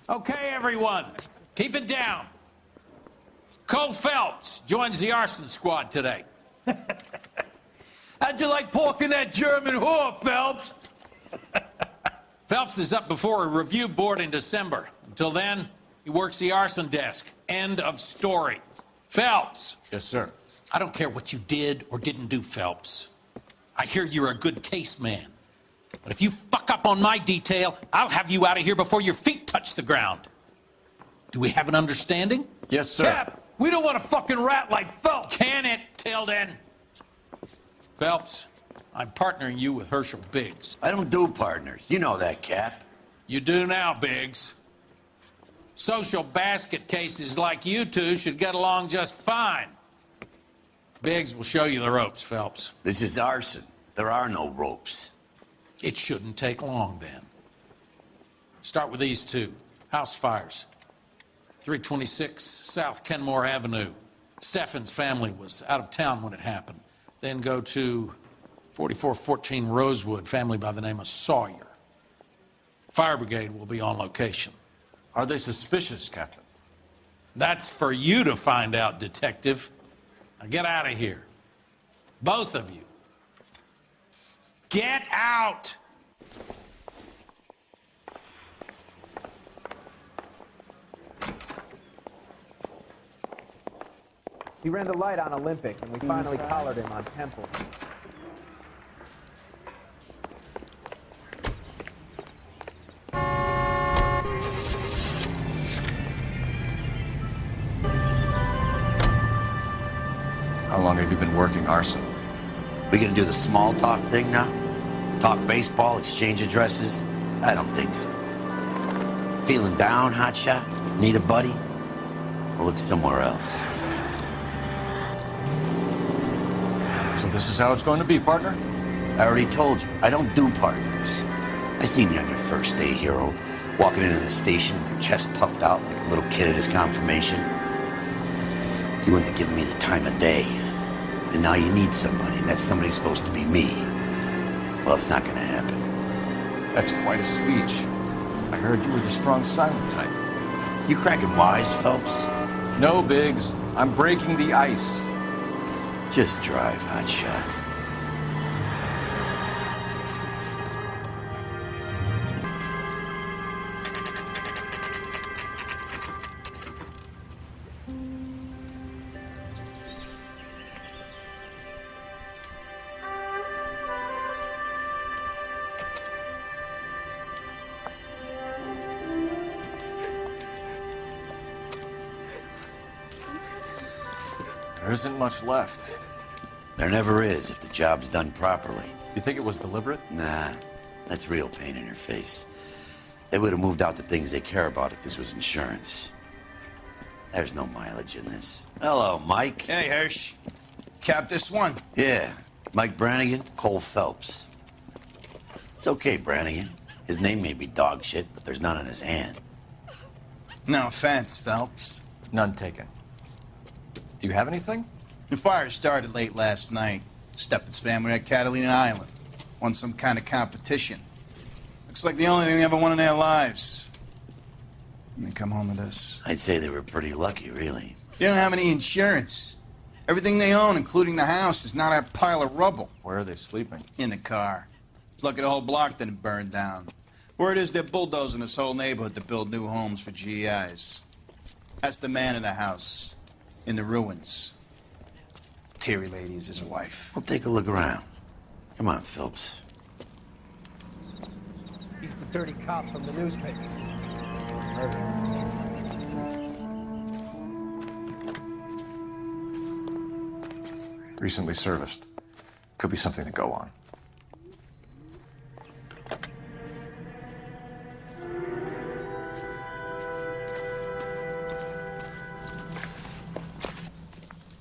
Okay, everyone, keep it down. Cole Phelps joins the arson squad today. How'd you like porking that German whore, Phelps? Phelps is up before a review board in December. Until then, he works the arson desk. End of story. Phelps. Yes, sir. I don't care what you did or didn't do, Phelps. I hear you're a good case man. But if you fuck up on my detail, I'll have you out of here before your feet touch the ground. Do we have an understanding? Yes, sir. Cap, we don't want a fucking rat like Phelps. Can it, Tilden? Phelps, I'm partnering you with Herschel Biggs. I don't do partners. You know that, Cap. You do now, Biggs. Social basket cases like you two should get along just fine. Biggs will show you the ropes, Phelps. This is arson. There are no ropes. It shouldn't take long, then. Start with these two. House fires. 326 South Kenmore Avenue. Steffen's family was out of town when it happened. Then go to 4414 Rosewood, family by the name of Sawyer. Fire brigade will be on location. Are they suspicious, Captain? That's for you to find out, Detective. Now get out of here. Both of you. Get out! He ran the light on Olympic, and we finally collared him on Temple. How long have you been working arson? We gonna do the small talk thing now? Talk baseball, exchange addresses? I don't think so. Feeling down, hotshot? Need a buddy? Or look somewhere else. So this is how it's going to be, partner? I already told you, I don't do partners. I seen you on your first day, hero, walking into the station with your chest puffed out like a little kid at his confirmation. You wouldn't have given me the time of day. And now you need somebody, and that somebody's supposed to be me. Well, it's not gonna happen. That's quite a speech. I heard you were the strong silent type. You cracking wise, Phelps? No, Biggs. I'm breaking the ice. Just drive, hotshot. There isn't much left. There never is if the job's done properly. You think it was deliberate? Nah, that's real pain in your face. They would have moved out the things they care about if this was insurance. There's no mileage in this. Hello, Mike. Hey, Hirsch. Cap this one. Yeah, Mike Brannigan, Cole Phelps. It's okay, Brannigan. His name may be dog shit, but there's none in his hand. No offense, Phelps. None taken. Do you have anything? The fire started late last night. Steffen's family at Catalina Island. Won some kind of competition. Looks like the only thing they ever won in their lives. And they come home to this. I'd say they were pretty lucky, really. They don't have any insurance. Everything they own, including the house, is now that pile of rubble. Where are they sleeping? In the car. It's lucky the whole block didn't burn down. Word is they're bulldozing this whole neighborhood to build new homes for GIs. That's the man in the house. In the ruins. Terry lady is his wife. We'll take a look around. Come on, Phelps. He's the dirty cop from the newspapers. Murder. Recently serviced. Could be something to go on.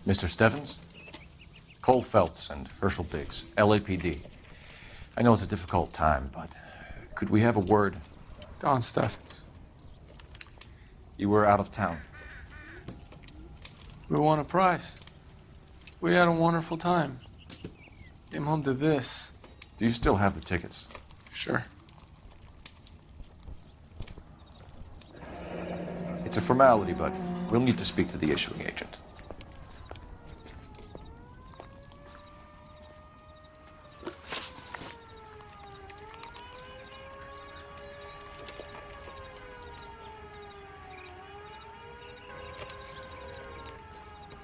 Mr. Stevens? Cole Phelps and Herschel Biggs, LAPD. I know it's a difficult time, but could we have a word? Don Steffens. You were out of town. We won a prize. We had a wonderful time. Came home to this. Do you still have the tickets? Sure. It's a formality, but we'll need to speak to the issuing agent.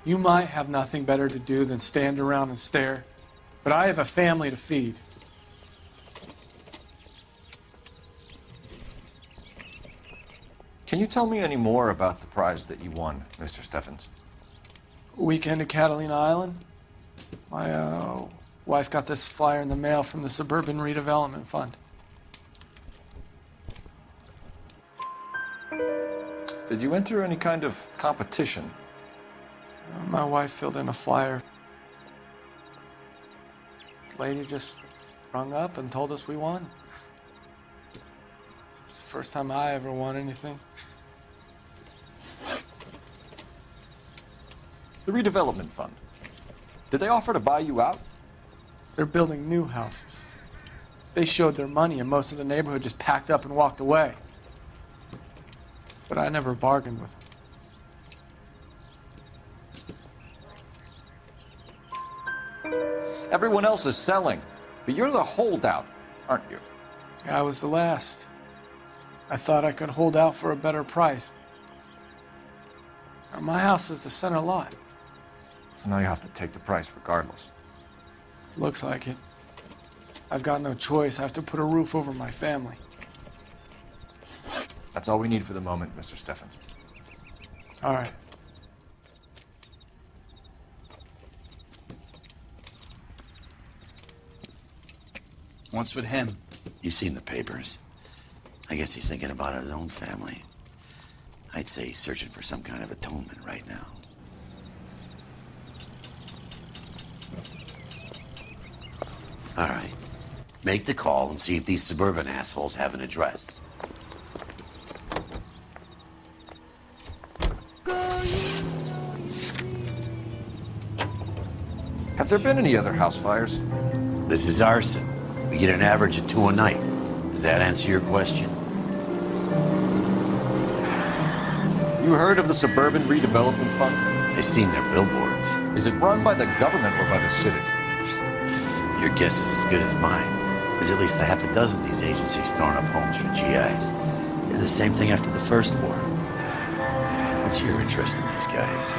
You might have nothing better to do than stand around and stare, but I have a family to feed. Can you tell me any more about the prize that you won, Mr. Steffens? Weekend at Catalina Island. My wife got this flyer in the mail from the Suburban Redevelopment Fund. Did you enter any kind of competition? My wife filled in a flyer. The lady just rung up and told us we won. It's the first time I ever won anything. The redevelopment fund. Did they offer to buy you out? They're building new houses. They showed their money and most of the neighborhood just packed up and walked away. But I never bargained with them. Everyone else is selling, but you're the holdout, aren't you? I was the last. I thought I could hold out for a better price. Now, my house is the center lot. So now you have to take the price regardless. Looks like it. I've got no choice. I have to put a roof over my family. That's all we need for the moment, Mr. Steffens. All right. What's with him? You've seen the papers. I guess he's thinking about his own family. I'd say he's searching for some kind of atonement right now. All right. Make the call and see if these suburban assholes have an address. Have there been any other house fires? This is arson. We get an average of 2 a night. Does that answer your question? You heard of the Suburban Redevelopment Fund? I've seen their billboards. Is it run by the government or by the city? Your guess is as good as mine. There's at least a half a dozen of these agencies throwing up homes for GIs. Did the same thing after the first war. What's your interest in these guys?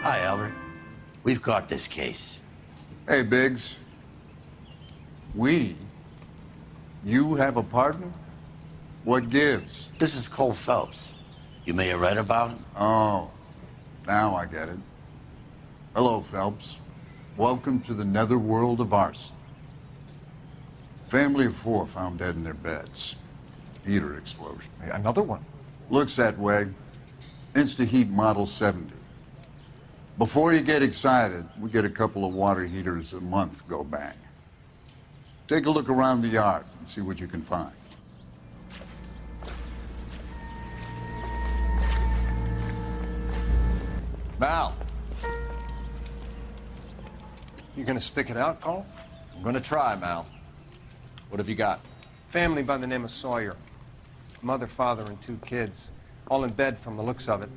Hi, Albert. We've caught this case. Hey, Biggs. You have a partner? What gives? This is Cole Phelps. You may have read about him. Oh, now I get it. Hello, Phelps. Welcome to the netherworld of arson. Family of 4 found dead in their beds. Heater explosion. Hey, another one. Looks that way. Insta-Heat Model 70. Before you get excited, we get a couple of water heaters a month go bang. Take a look around the yard and see what you can find. Mal, You gonna stick it out, Cole? I'm gonna try, Mal. What have you got? Family by the name of Sawyer. Mother, father, and 2 kids. All in bed from the looks of it.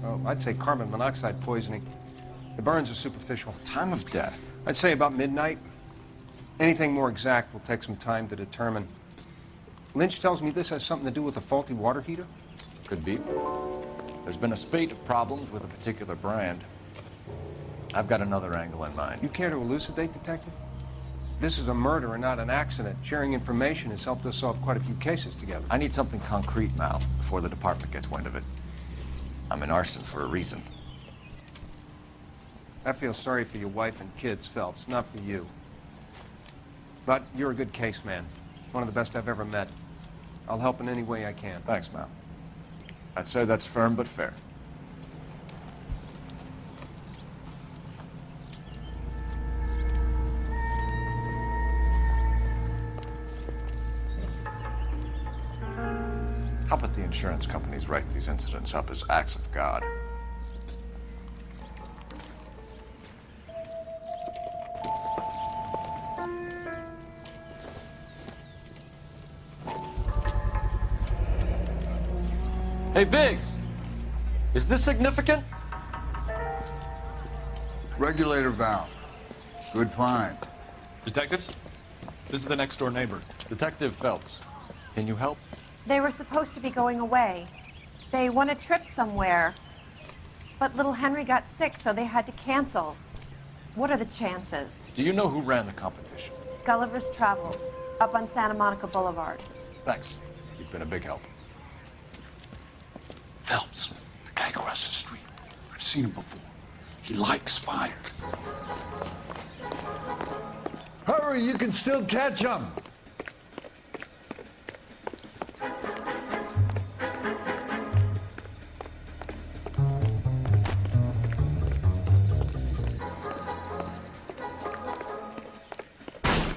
So I'd say carbon monoxide poisoning. The burns are superficial. Time of death. I'd say about midnight. Anything more exact will take some time to determine. Lynch tells me this has something to do with a faulty water heater. Could be. There's been a spate of problems with a particular brand. I've got another angle in mind. You care to elucidate, Detective? This is a murder and not an accident. Sharing information has helped us solve quite a few cases together. I need something concrete, Mal, before the department gets wind of it. I'm in arson for a reason. I feel sorry for your wife and kids, Phelps, not for you. But you're a good case man. One of the best I've ever met. I'll help in any way I can. Thanks, Mal. I'd say that's firm but fair. How about the insurance companies write these incidents up as acts of God? Hey, Biggs, is this significant? Regulator valve. Good find. Detectives? This is the next door neighbor. Detective Phelps, can you help? They were supposed to be going away. They won a trip somewhere. But little Henry got sick, so they had to cancel. What are the chances? Do you know who ran the competition? Gulliver's Travel, up on Santa Monica Boulevard. Thanks. You've been a big help. Phelps, the guy across the street. I've seen him before. He likes fire. Hurry, you can still catch him.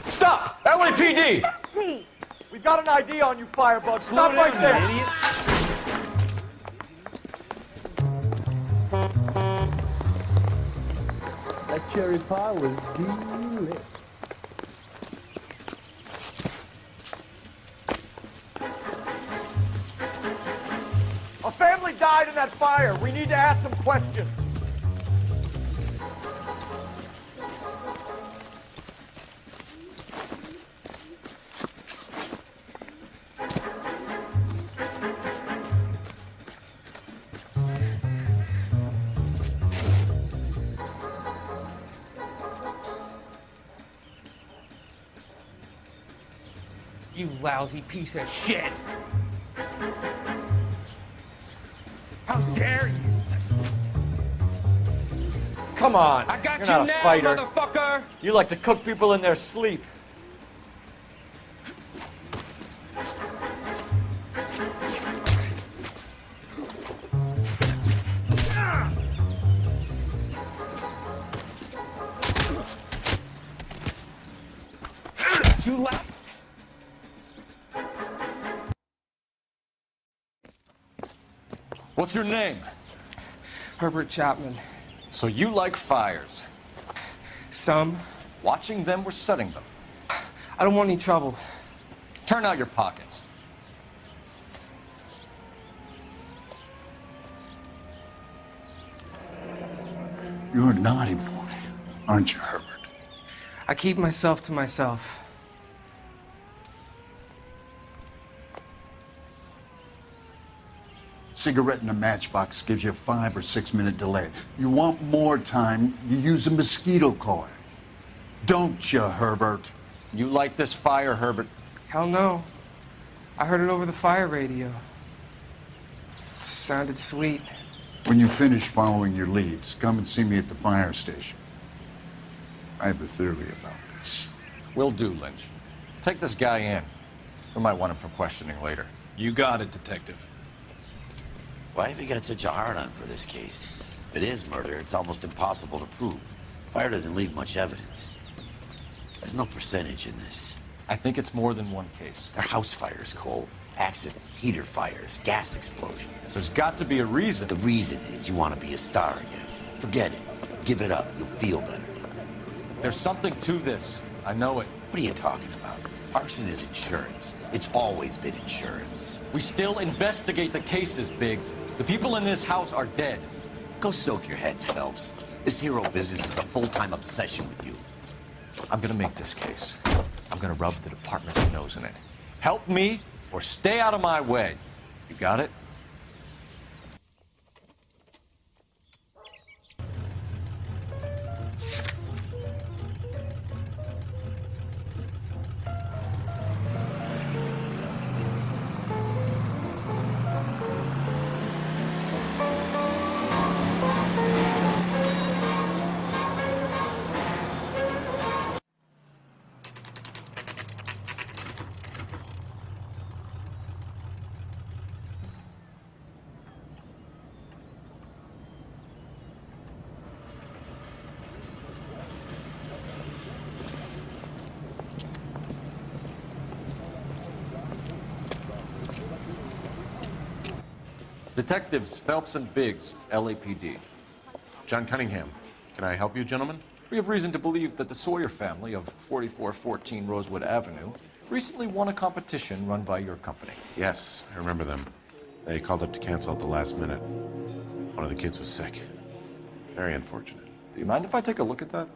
Stop! LAPD! Pete! We've got an ID on you, Firebug. Stop right there! Idiot. That cherry pie was delicious. A family died in that fire. We need to ask some questions. You lousy piece of shit. How dare you? Come on. I got You're you not a now, fighter. motherfucker! You like to cook people in their sleep. You laugh. What's your name? Herbert Chapman. So you like fires. Some. Watching them or setting them? I don't want any trouble. Turn out your pockets. You're a naughty boy, aren't you, Herbert? I keep myself to myself. Cigarette in a matchbox gives you a 5 or 6 minute delay. You want more time, you use a mosquito coil. Don't you, Herbert? You like this fire, Herbert? Hell no. I heard it over the fire radio. Sounded sweet. When you finish following your leads, come and see me at the fire station. I have a theory about this. Will do, Lynch. Take this guy in. We might want him for questioning later. You got it, Detective. Why have you got such a hard-on for this case? If it is murder, it's almost impossible to prove. Fire doesn't leave much evidence. There's no percentage in this. I think it's more than one case. They're house fires, Cole. Accidents, heater fires, gas explosions. There's got to be a reason. The reason is you want to be a star again. Forget it. Give it up. You'll feel better. There's something to this. I know it. What are you talking about? Arson is insurance. It's always been insurance. We still investigate the cases, Biggs. The people in this house are dead. Go soak your head, Phelps. This hero business is a full-time obsession with you. I'm gonna make this case. I'm gonna rub the department's nose in it. Help me or stay out of my way. You got it? Detectives Phelps and Biggs, LAPD. John Cunningham. Can I help you, gentlemen? We have reason to believe that the Sawyer family of 4414 Rosewood Avenue recently won a competition run by your company. Yes, I remember them. They called up to cancel at the last minute. One of the kids was sick. Very unfortunate. Do you mind if I take a look at that?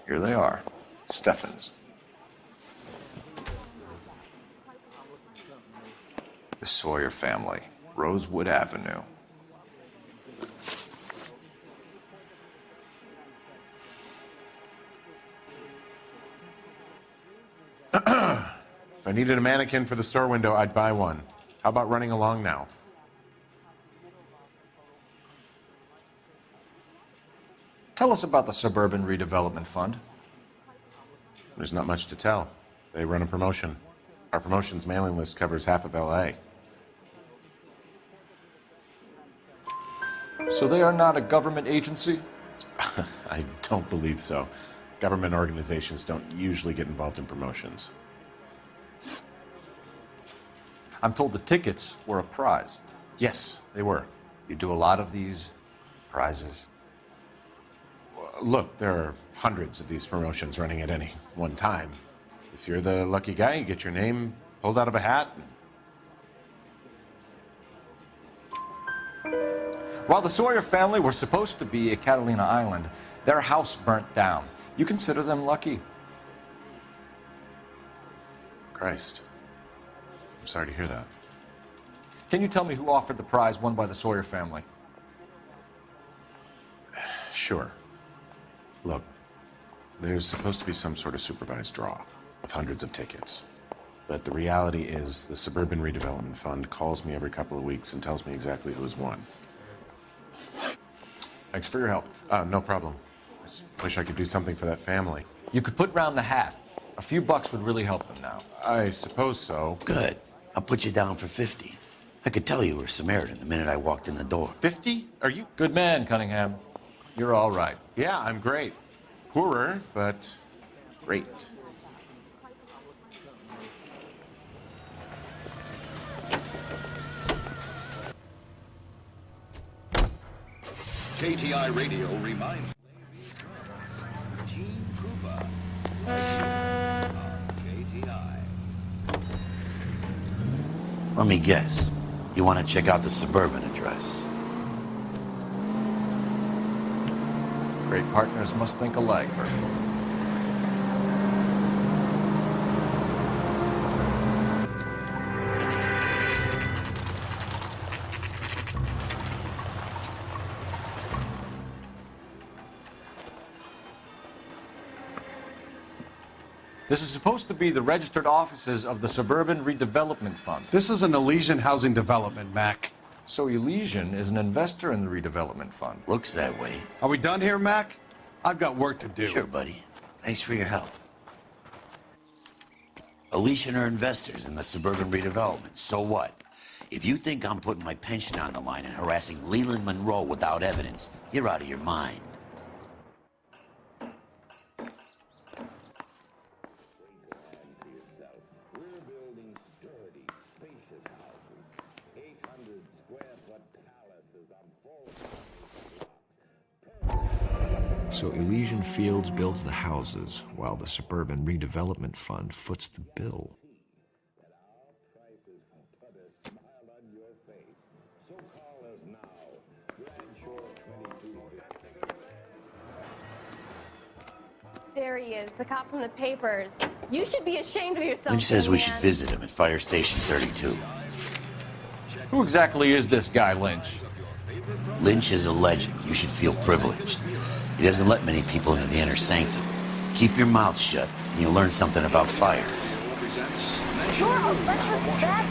Here they are. Steffens. The Sawyer family, Rosewood Avenue. If I needed a mannequin for the store window, I'd buy one. How about running along now? Tell us about the Suburban Redevelopment Fund. There's not much to tell. They run a promotion. Our promotions mailing list covers half of LA. So they are not a government agency? I don't believe so. Government organizations don't usually get involved in promotions. I'm told the tickets were a prize. Yes, they were. You do a lot of these prizes? Look, there are hundreds of these promotions running at any one time. If you're the lucky guy, you get your name pulled out of a hat. While the Sawyer family were supposed to be at Catalina Island, their house burnt down. You consider them lucky? Christ. I'm sorry to hear that. Can you tell me who offered the prize won by the Sawyer family? Sure. Look, there's supposed to be some sort of supervised draw with hundreds of tickets. But the reality is the Suburban Redevelopment Fund calls me every couple of weeks and tells me exactly who's won. Thanks for your help. No problem. I just wish I could do something for that family. You could put round the hat. A few bucks would really help them now. I suppose so. Good. I'll put you down for 50. I could tell you were a Samaritan the minute I walked in the door. 50? Are you? Good man, Cunningham. You're all right. Yeah, I'm great. Poorer, but great. KTI Radio reminds Gene Krupa. KTI. Let me guess. You want to check out the Suburban address? Great partners must think alike, Herschel. This is supposed to be the registered offices of the Suburban Redevelopment Fund. This is an Elysian housing development, Mac. So Elysian is an investor in the redevelopment fund. Looks that way. Are we done here, Mac? I've got work to do. Sure, buddy. Thanks for your help. Elysian are investors in the Suburban Redevelopment. So what? If you think I'm putting my pension on the line and harassing Leland Monroe without evidence, you're out of your mind. So Elysian Fields builds the houses, while the Suburban Redevelopment Fund foots the bill. There he is, the cop from the papers. You should be ashamed of yourself. Lynch says we man. should visit him at Fire Station 32. Who exactly is this guy, Lynch? Lynch is a legend. You should feel privileged. He doesn't let many people into the inner sanctum. Keep your mouth shut, and you'll learn something about fires. You're a electric bad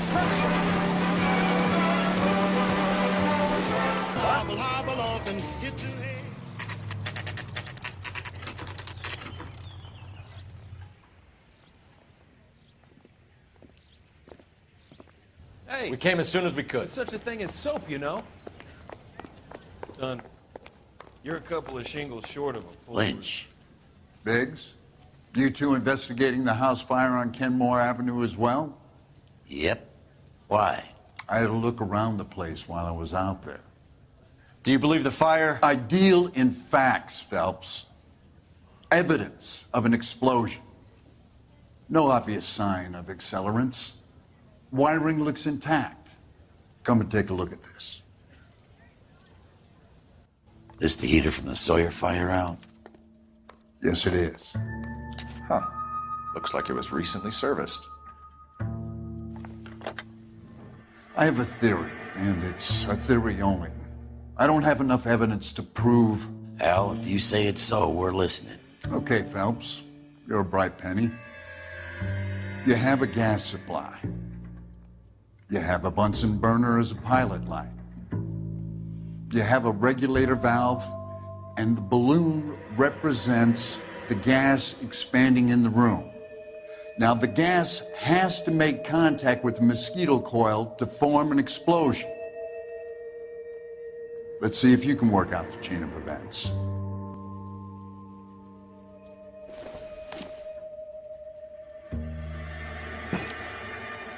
Hey! We came as soon as we could. There's such a thing as soap, you know. Son, you're a couple of shingles short of a full. Lynch. Biggs, You two investigating the house fire on Kenmore Avenue as well? Yep. Why? I had a look around the place while I was out there. Do you believe the fire? I deal in facts, Phelps. Evidence of an explosion. No obvious sign of accelerants. Wiring looks intact. Come and take a look at this. This the heater from the Sawyer fire out? Yes, it is. Huh. Looks like it was recently serviced. I have a theory, and it's a theory only. I don't have enough evidence to prove... Al, if you say it's so, we're listening. Okay, Phelps. You're a bright penny. You have a gas supply. You have a Bunsen burner as a pilot light. You have a regulator valve, and the balloon represents the gas expanding in the room. Now, the gas has to make contact with the mosquito coil to form an explosion. Let's see if you can work out the chain of events.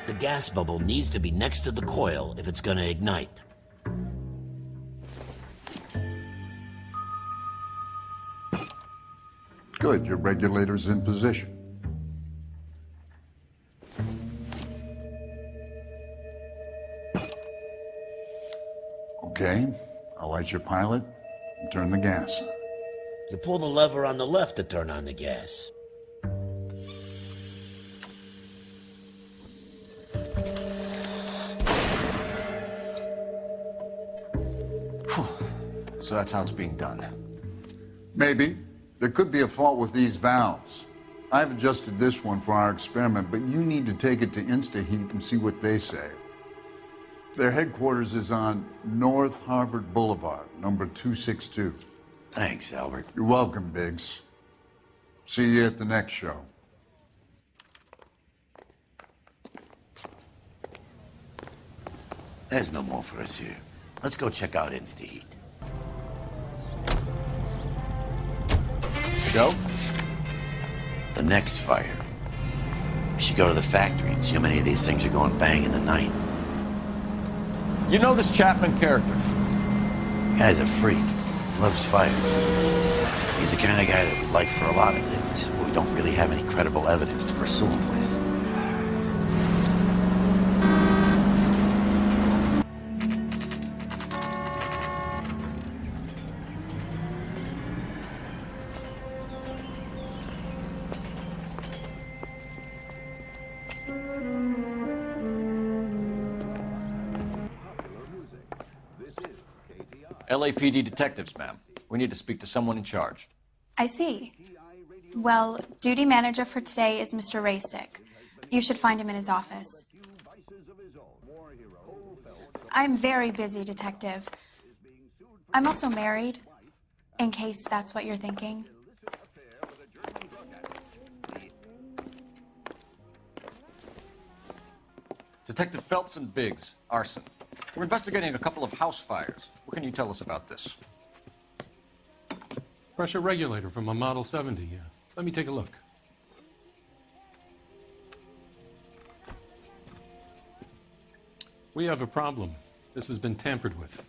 The gas bubble needs to be next to the coil if it's gonna ignite. Good, your regulator's in position. Okay, I'll light your pilot and turn the gas on. You pull the lever on the left to turn on the gas. So that's how it's being done. Maybe. There could be a fault with these valves. I've adjusted this one for our experiment, but you need to take it to InstaHeat and see what they say. Their headquarters is on North Harvard Boulevard, number 262. Thanks, Albert. You're welcome, Biggs. See you at the next show. There's no more for us here. Let's go check out InstaHeat. Show? The next fire. We should go to the factory and see how many of these things are going bang in the night. You know this Chapman character? Guy's a freak. Loves fires. He's the kind of guy that we'd like for a lot of things, but we don't really have any credible evidence to pursue him with. LAPD detectives, ma'am. We need to speak to someone in charge. I see. Well, duty manager for today is Mr. Rasick. You should find him in his office. I'm very busy, Detective. I'm also married, in case that's what you're thinking. Detective Phelps and Biggs, arson. We're investigating a couple of house fires. What can you tell us about this? Pressure regulator from a Model 70, yeah. Let me take a look. We have a problem. This has been tampered with.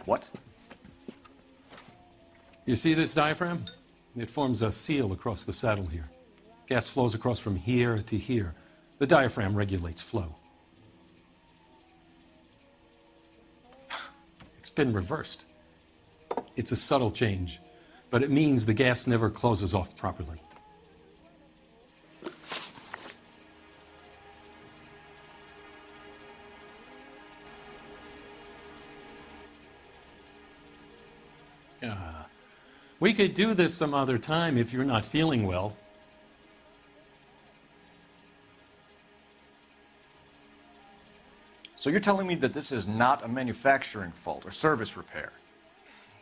What? You see this diaphragm? It forms a seal across the saddle here. Gas flows across from here to here. The diaphragm regulates flow. It's been reversed. It's a subtle change, but it means the gas never closes off properly. We could do this some other time if you're not feeling well. So you're telling me that this is not a manufacturing fault or service repair?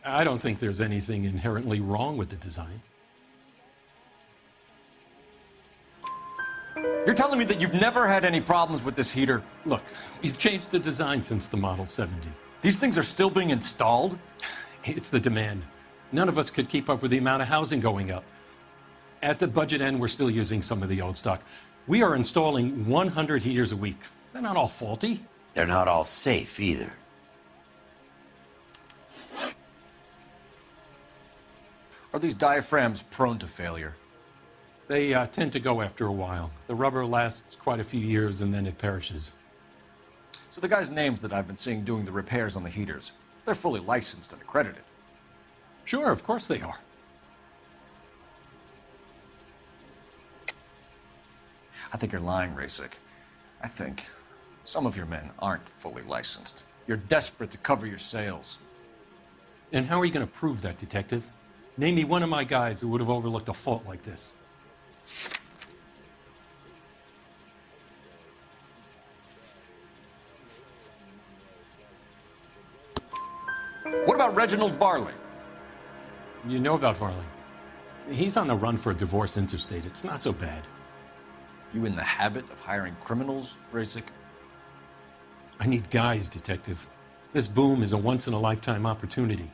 I don't think there's anything inherently wrong with the design. You're telling me that you've never had any problems with this heater? Look, we've changed the design since the Model 70. These things are still being installed? It's the demand. None of us could keep up with the amount of housing going up. At the budget end, we're still using some of the old stock. We are installing 100 heaters a week. They're not all faulty. They're not all safe either. Are these diaphragms prone to failure? They tend to go after a while. The rubber lasts quite a few years and then it perishes. So the guys' names that I've been seeing doing the repairs on the heaters, they're fully licensed and accredited. Sure, of course they are. I think you're lying, Rasik. I think some of your men aren't fully licensed. You're desperate to cover your sales. And how are you going to prove that, Detective? Name me one of my guys who would have overlooked a fault like this. What about Reginald Varley? You know about Varley. He's on the run for a divorce interstate. It's not so bad. You in the habit of hiring criminals, Rasik? I need guys, Detective. This boom is a once-in-a-lifetime opportunity.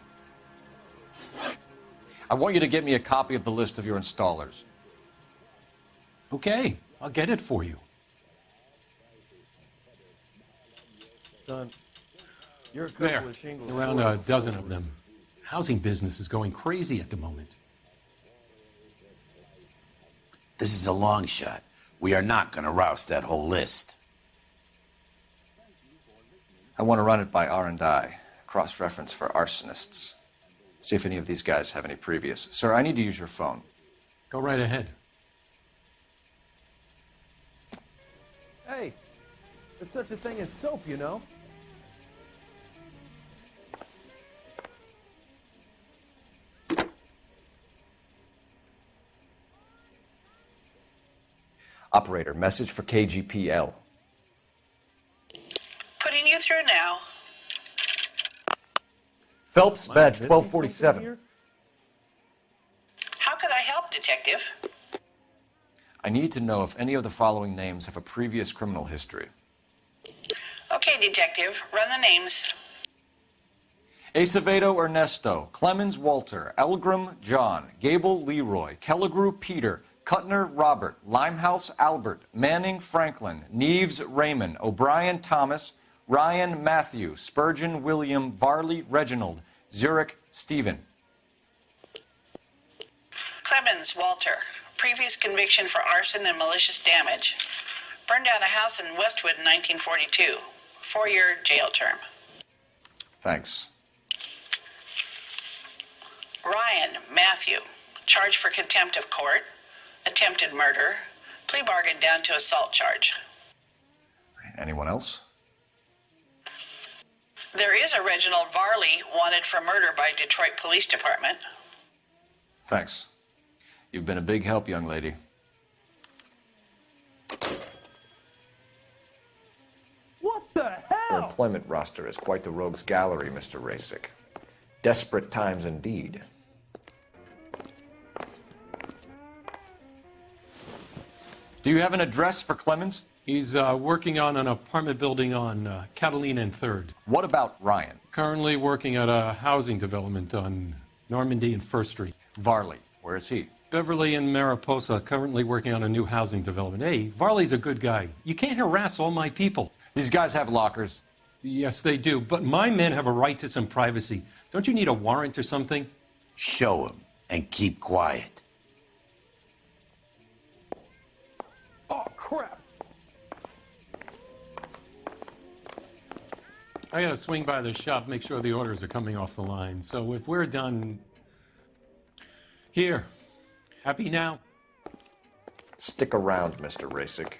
I want you to get me a copy of the list of your installers. Okay, I'll get it for you. Son, you're a There, couple of shingles. around a dozen of them. Housing business is going crazy at the moment. This is a long shot. We are not going to roust that whole list. I want to run it by R&I, cross-reference for arsonists. See if any of these guys have any previous. Sir, I need to use your phone. Go right ahead. Hey, there's such a thing as soap, you know? Operator, message for KGPL. Putting you through now. Phelps, badge 1247. How could I help, Detective? I need to know if any of the following names have a previous criminal history. Okay, Detective, run the names. Acevedo Ernesto, Clemens Walter, Elgram John, Gable Leroy, Kelligrew Peter, Cutner Robert, Limehouse Albert, Manning Franklin, Neves Raymond, O'Brien Thomas, Ryan Matthew, Spurgeon William, Varley Reginald, Zurich Stephen. Clemens Walter, previous conviction for arson and malicious damage. Burned down a house in Westwood in 1942. 4-year jail term. Thanks. Ryan Matthew, charged for contempt of court, attempted murder, plea bargain down to assault charge. Anyone else? There is a Reginald Varley wanted for murder by Detroit Police Department. Thanks. You've been a big help, young lady. What the hell? Your employment roster is quite the rogues gallery, Mr. Rasik. Desperate times indeed. Do you have an address for Clemens? He's working on an apartment building on Catalina and 3rd. What about Ryan? Currently working at a housing development on Normandy and 1st Street. Varley, where is he? Beverly and Mariposa, currently working on a new housing development. Hey, Varley's a good guy. You can't harass all my people. These guys have lockers. Yes, they do, but my men have a right to some privacy. Don't you need a warrant or something? Show him and keep quiet. Oh, crap. I gotta swing by the shop, make sure the orders are coming off the line. So if we're done... Here. Happy now? Stick around, Mr. Rasik.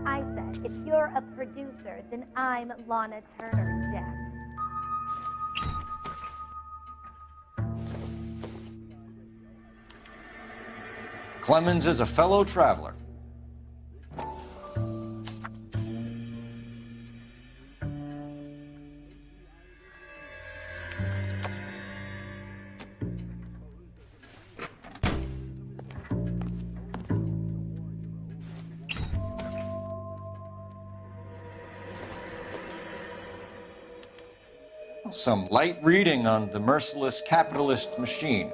I said, if you're a producer, then I'm Lana Turner, Jack. Clemens is a fellow traveler. Some light reading on the merciless capitalist machine.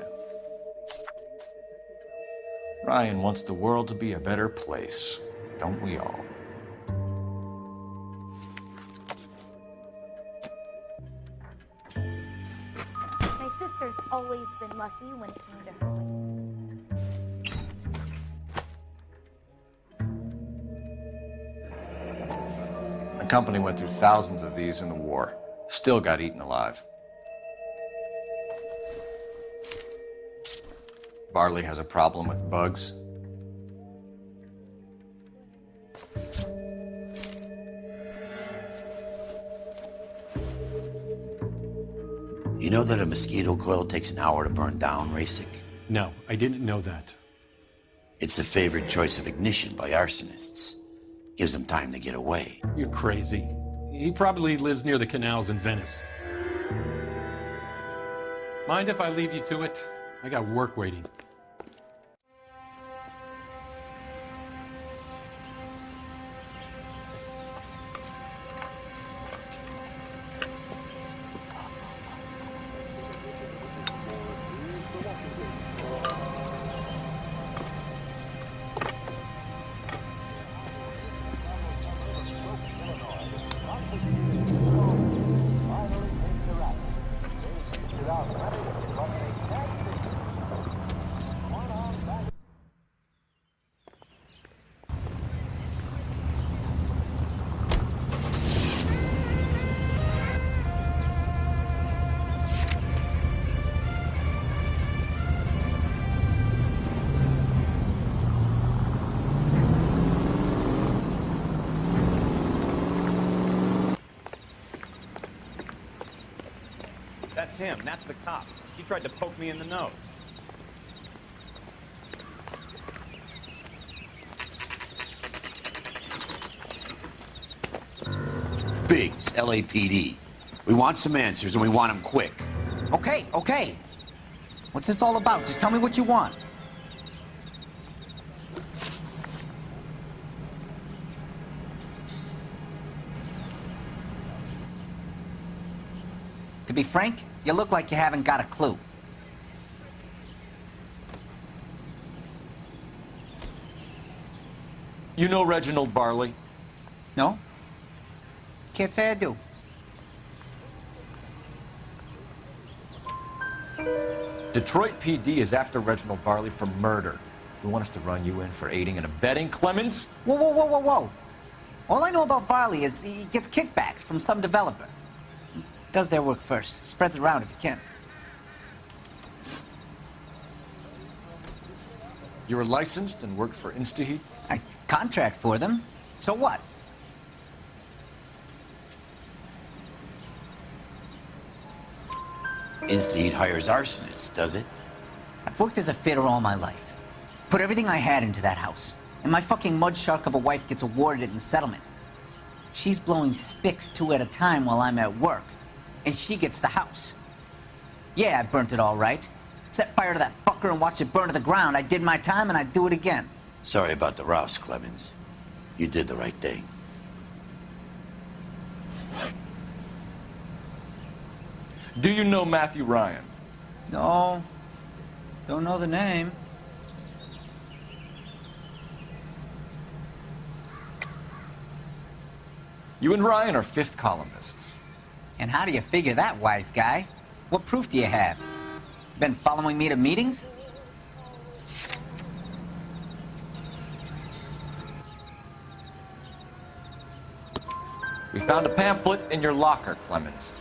Ryan wants the world to be a better place, don't we all? My sister's always been lucky when it came to her weight. The company went through thousands of these in the war. Still got eaten alive. Barley has a problem with bugs. You know that a mosquito coil takes an hour to burn down, Rasik? No, I didn't know that. It's the favored choice of ignition by arsonists. Gives them time to get away. You're crazy. He probably lives near the canals in Venice. Mind if I leave you to it? I got work waiting. That's him. That's the cop. He tried to poke me in the nose. Biggs, LAPD. We want some answers, and we want them quick. Okay, okay. What's this all about? Just tell me what you want. To be frank, you look like you haven't got a clue. You know Reginald Barley? No? Can't say I do. Detroit PD is after Reginald Barley for murder. You want us to run you in for aiding and abetting, Clemens? Whoa, whoa, whoa, whoa, whoa. All I know about Varley is he gets kickbacks from some developer. Does their work first. Spreads it around if he can. You were licensed and worked for InstaHeat? I contract for them. So what? InstaHeat hires arsonists, does it? I've worked as a fitter all my life. Put everything I had into that house. And my fucking mud shark of a wife gets awarded it in settlement. She's blowing spics 2 at a time while I'm at work. And she gets the house. Yeah, I burnt it all right. Set fire to that fucker and watch it burn to the ground. I did my time and I'd do it again. Sorry about the rouse, Clemens. You did the right thing. Do you know Matthew Ryan? No. Don't know the name. You and Ryan are fifth columnists. And how do you figure that, wise guy? What proof do you have? Been following me to meetings? We found a pamphlet in your locker, Clemens.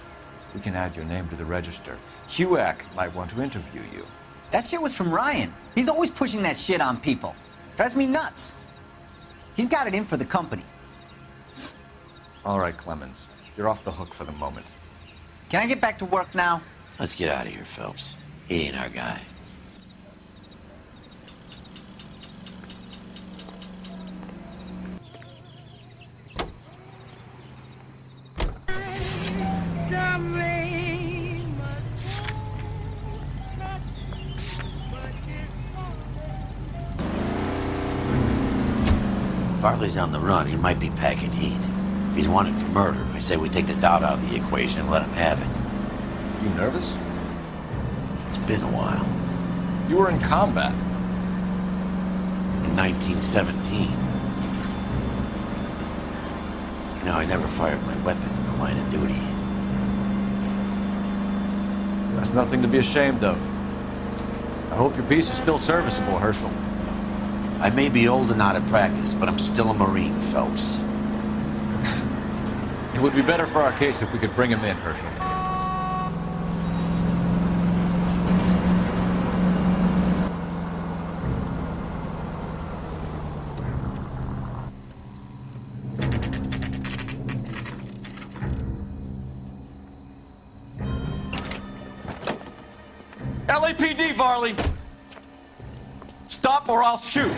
We can add your name to the register. HUAC might want to interview you. That shit was from Ryan. He's always pushing that shit on people. Drives me nuts. He's got it in for the company. All right, Clemens. You're off the hook for the moment. Can I get back to work now? Let's get out of here, Phelps. He ain't our guy. Farley's on the run. He might be packing heat. If he's wanted for murder, I say we take the doubt out of the equation and let him have it. You nervous? It's been a while. You were in combat. in 1917. You know, I never fired my weapon in the line of duty. That's nothing to be ashamed of. I hope your piece is still serviceable, Herschel. I may be old and out of practice, but I'm still a Marine, Phelps. It would be better for our case if we could bring him in, Herschel. LAPD, Varley! Stop or I'll shoot!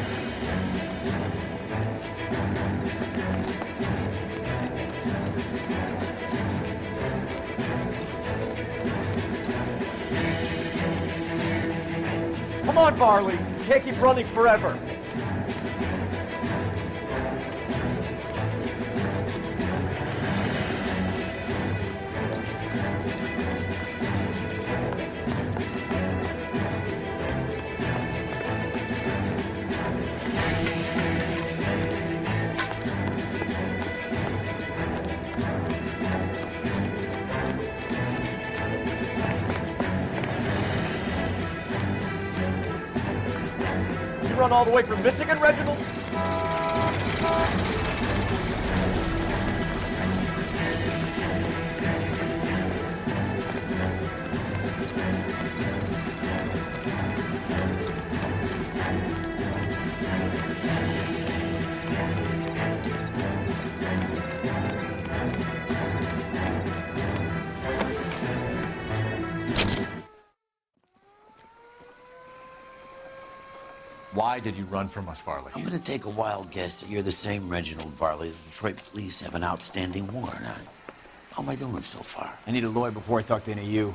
Come on, Varley. You can't keep running forever. Run all the way from Michigan, Reginald? Why did you run from us, Varley? I'm gonna take a wild guess that you're the same Reginald Varley the Detroit police have an outstanding warrant on. How am I doing so far? I need a lawyer before I talk to any of you.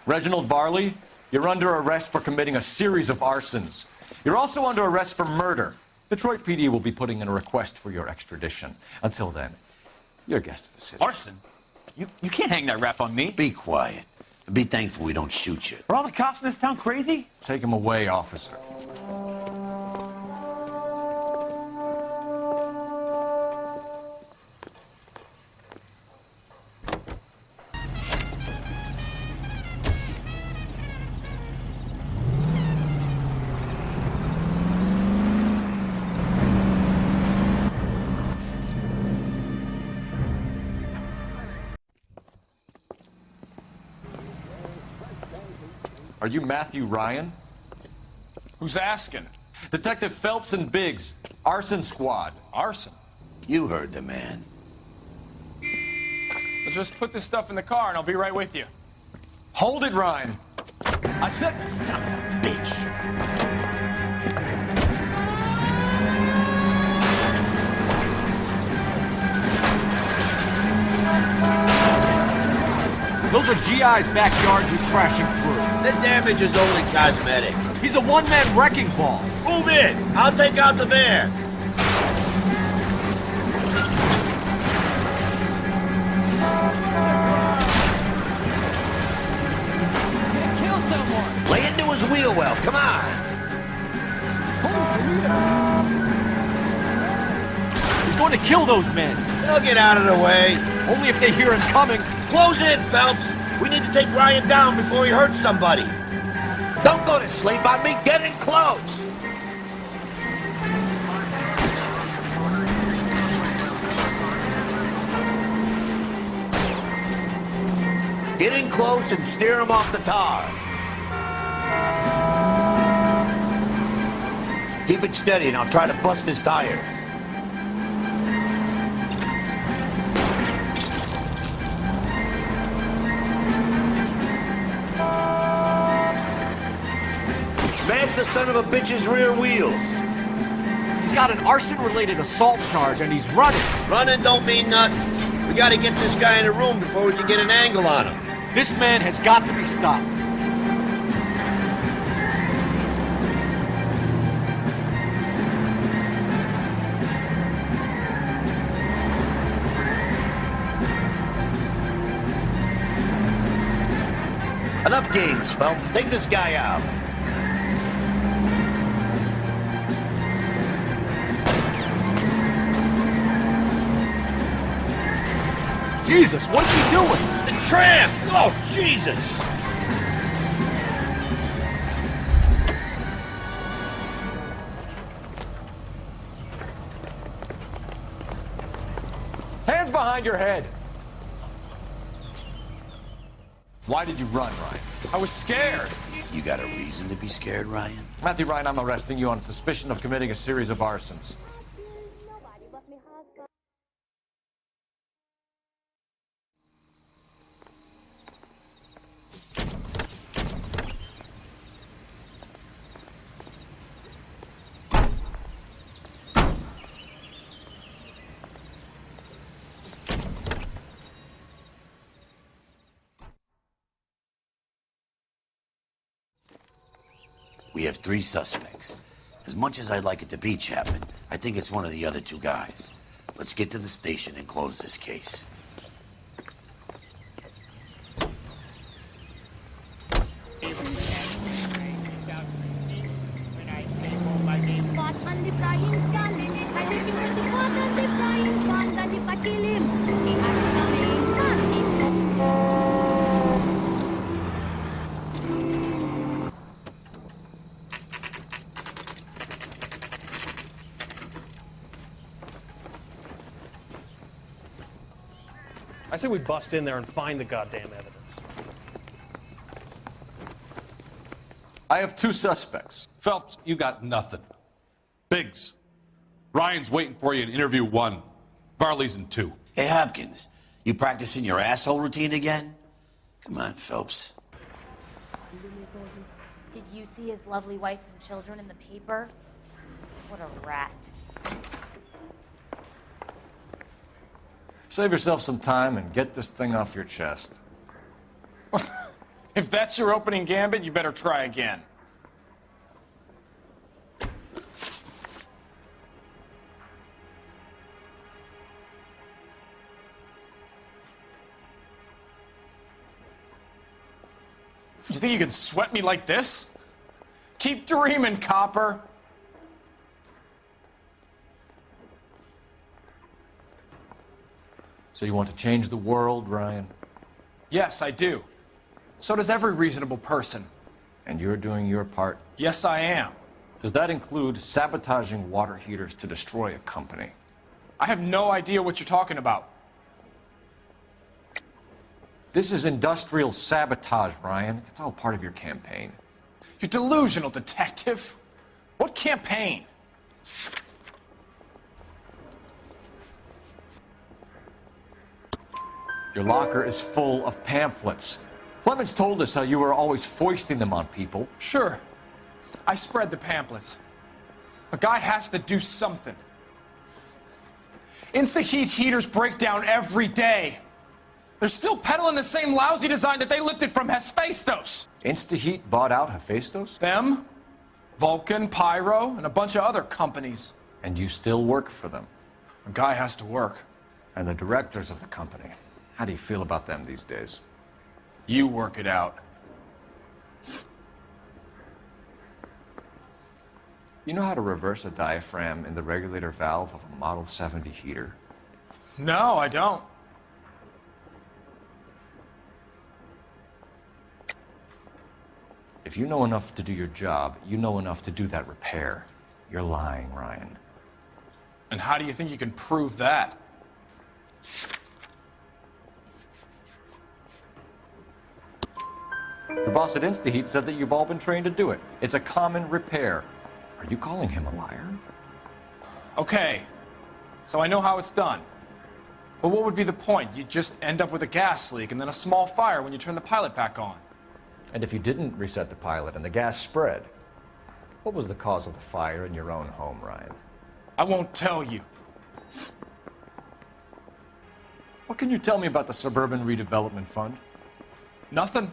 Reginald Varley, you're under arrest for committing a series of arsons. You're also under arrest for murder. Detroit PD will be putting in a request for your extradition. Until then, you're a guest of the city. Arson? You can't hang that rap on me. Be quiet. And be thankful we don't shoot you. Are all the cops in this town crazy? Take him away, officer. Are you Matthew Ryan? Who's asking? Detective Phelps and Biggs, Arson Squad. Arson? You heard the man. Let's just put this stuff in the car and I'll be right with you. Hold it, Ryan. I said, son of a bitch. Those are GI's backyards he's crashing through. The damage is only cosmetic. He's a one-man wrecking ball. Move in. I'll take out the van. Kill someone. Lay into his wheel well. Come on. He's going to kill those men. They'll get out of the way. Only if they hear him coming. Close in, Phelps. We need to take Ryan down before he hurts somebody. Don't go to sleep on me. Get in close. Get in close and steer him off the tar. Keep it steady and I'll try to bust his tires. Smash the son of a bitch's rear wheels. He's got an arson-related assault charge and he's running. Running don't mean nothing. We gotta get this guy in a room before we can get an angle on him. This man has got to be stopped. Enough games, Phelps. Take this guy out. Jesus, what's he doing? The tramp! Oh, Jesus! Hands behind your head. Why did you run, Ryan? I was scared. You got a reason to be scared, Ryan? Matthew Ryan, I'm arresting you on suspicion of committing a series of arsons. We have 3 suspects. As much as I'd like it to be Chapman, I think it's one of the other 2 guys. Let's get to the station and close this case. I say we bust in there and find the goddamn evidence. I have 2 suspects. Phelps, you got nothing. Biggs, Ryan's waiting for you in interview 1. Varley's in 2. Hey, Hopkins, you practicing your asshole routine again? Come on, Phelps. Did you see his lovely wife and children in the paper? What a rat. Save yourself some time and get this thing off your chest. If that's your opening gambit, you better try again. You think you can sweat me like this? Keep dreaming, copper. So you want to change the world, Ryan? Yes, I do. So does every reasonable person. And you're doing your part? Yes, I am. Does that include sabotaging water heaters to destroy a company? I have no idea what you're talking about. This is industrial sabotage, Ryan. It's all part of your campaign. You're delusional, detective. What campaign? Your locker is full of pamphlets. Clemens told us how you were always foisting them on people. Sure. I spread the pamphlets. A guy has to do something. Insta-heat heaters break down every day. They're still peddling the same lousy design that they lifted from Hephaestus. Insta-heat bought out Hephaestus? Them, Vulcan, Pyro, and a bunch of other companies. And you still work for them? A guy has to work. And the directors of the company. How do you feel about them these days? You work it out. You know how to reverse a diaphragm in the regulator valve of a Model 70 heater? No, I don't. If you know enough to do your job, you know enough to do that repair. You're lying, Ryan. And how do you think you can prove that? Your boss at InstaHeat said that you've all been trained to do it. It's a common repair. Are you calling him a liar? Okay, so I know how it's done. But what would be the point? You'd just end up with a gas leak and then a small fire when you turn the pilot back on. And if you didn't reset the pilot and the gas spread, what was the cause of the fire in your own home, Ryan? I won't tell you. What can you tell me about the Suburban Redevelopment Fund? Nothing.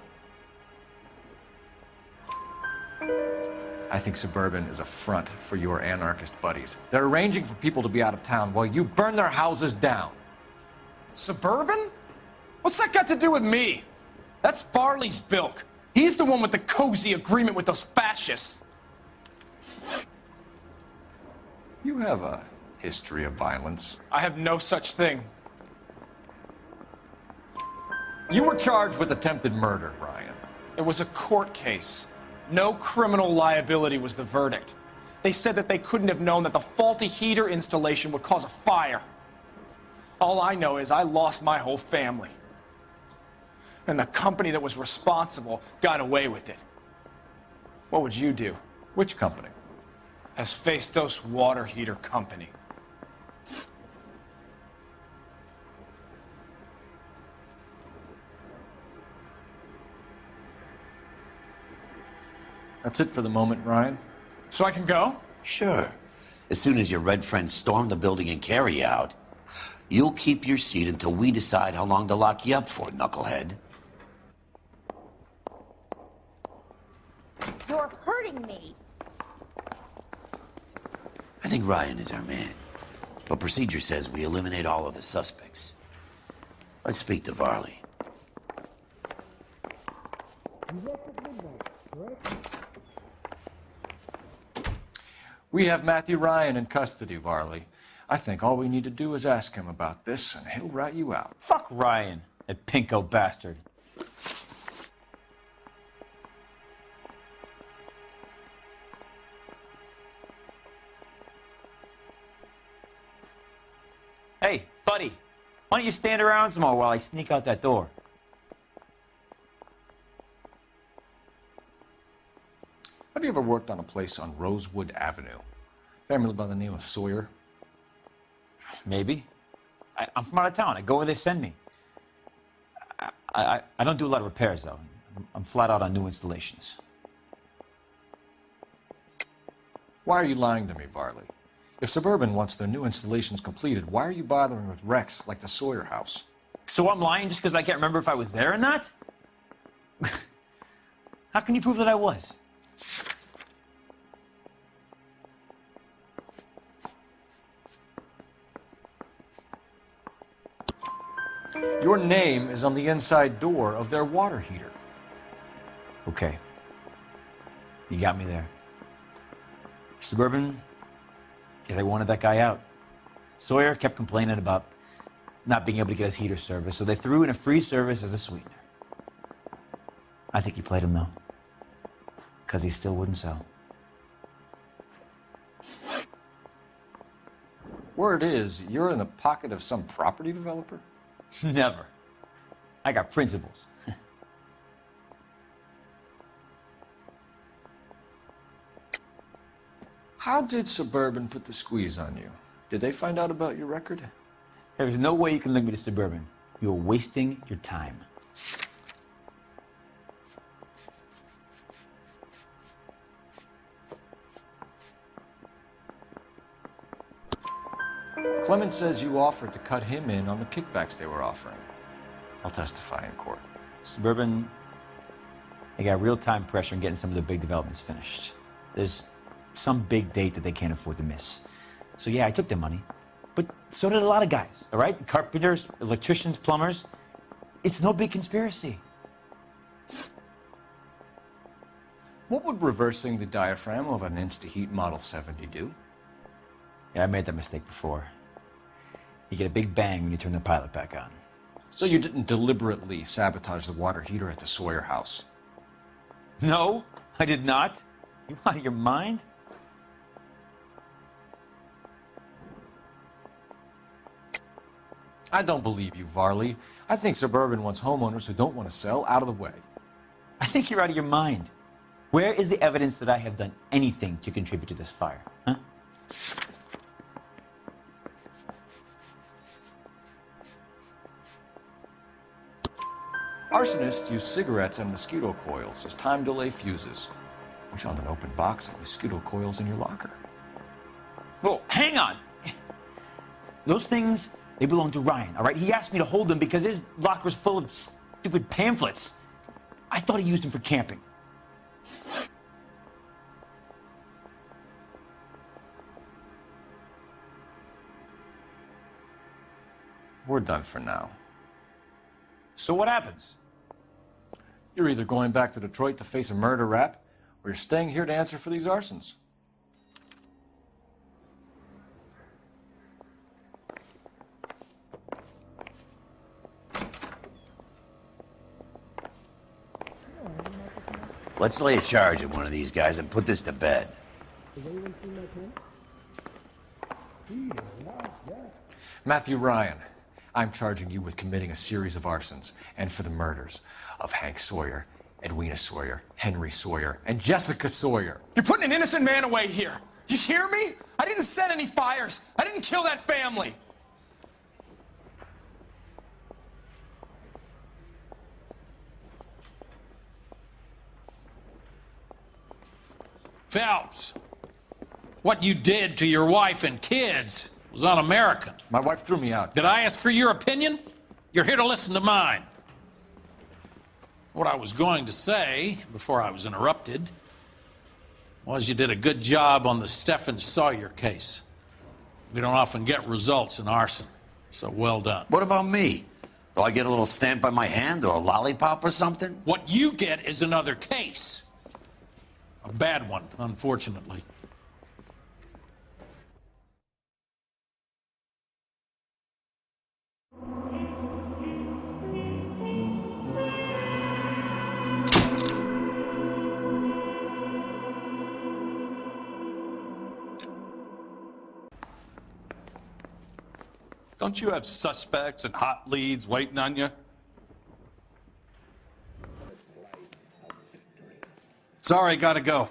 I think Suburban is a front for your anarchist buddies. They're arranging for people to be out of town while you burn their houses down. Suburban? What's that got to do with me? That's Farley's bilk. He's the one with the cozy agreement with those fascists. You have a history of violence. I have no such thing. You were charged with attempted murder, Ryan. It was a court case. No criminal liability was the verdict. They said that they couldn't have known that the faulty heater installation would cause a fire. All I know is I lost my whole family. And the company that was responsible got away with it. What would you do? Which company? Hephaestus Water Heater Company. That's it for the moment, Ryan. So I can go? Sure. As soon as your red friends storm the building and carry you out, you'll keep your seat until we decide how long to lock you up for, knucklehead. You're hurting me. I think Ryan is our man. But procedure says we eliminate all of the suspects. Let's speak to Varley. We have Matthew Ryan in custody, Varley. I think all we need to do is ask him about this, and he'll rat you out. Fuck Ryan, that pinko bastard. Hey, buddy, why don't you stand around some more while I sneak out that door? Have you ever worked on a place on Rosewood Avenue? Family by the name of Sawyer? Maybe. I'm from out of town. I go where they send me. I don't do a lot of repairs, though. I'm flat out on new installations. Why are you lying to me, Varley? If Suburban wants their new installations completed, why are you bothering with wrecks like the Sawyer house? So I'm lying just because I can't remember if I was there or not? How can you prove that I was? Your name is on the inside door of their water heater. Okay. You got me there. Suburban, yeah, they wanted that guy out. Sawyer kept complaining about not being able to get his heater service, so they threw in a free service as a sweetener. I think he played him, though. Because he still wouldn't sell. Word is, you're in the pocket of some property developer? Never. I got principles. How did Suburban put the squeeze on you? Did they find out about your record? There's no way you can link me to Suburban. You're wasting your time. Clemens says you offered to cut him in on the kickbacks they were offering. I'll testify in court. Suburban, they got real-time pressure on getting some of their big developments finished. There's some big date that they can't afford to miss. So yeah, I took their money. But so did a lot of guys, all right? Carpenters, electricians, plumbers. It's no big conspiracy. What would reversing the diaphragm of an Insta-Heat Model 70 do? Yeah, I made that mistake before. You get a big bang when you turn the pilot back on. So you didn't deliberately sabotage the water heater at the Sawyer house? No, I did not. You out of your mind? I don't believe you, Varley. I think Suburban wants homeowners who don't want to sell out of the way. I think you're out of your mind. Where is the evidence that I have done anything to contribute to this fire, huh? Arsonists use cigarettes and mosquito coils as time delay fuses. We found an open box of mosquito coils in your locker. Whoa, hang on. Those things, they belong to Ryan, all right? He asked me to hold them because his locker's full of stupid pamphlets. I thought he used them for camping. We're done for now. So what happens? You're either going back to Detroit to face a murder rap, or you're staying here to answer for these arsons. Let's lay a charge at one of these guys and put this to bed. Matthew Ryan, I'm charging you with committing a series of arsons and for the murders of Hank Sawyer, Edwina Sawyer, Henry Sawyer, and Jessica Sawyer. You're putting an innocent man away here. You hear me? I didn't set any fires. I didn't kill that family. Phelps, what you did to your wife and kids was un-American. My wife threw me out. Did I ask for your opinion? You're here to listen to mine. What I was going to say, before I was interrupted, was you did a good job on the Stephen Sawyer case. We don't often get results in arson, so well done. What about me? Do I get a little stamp by my hand or a lollipop or something? What you get is another case. A bad one, unfortunately. Don't you have suspects and hot leads waiting on you? Sorry, gotta go.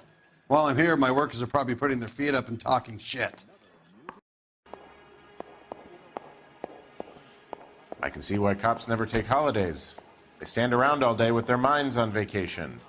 While I'm here, my workers are probably putting their feet up and talking shit. I can see why cops never take holidays. They stand around all day with their minds on vacation.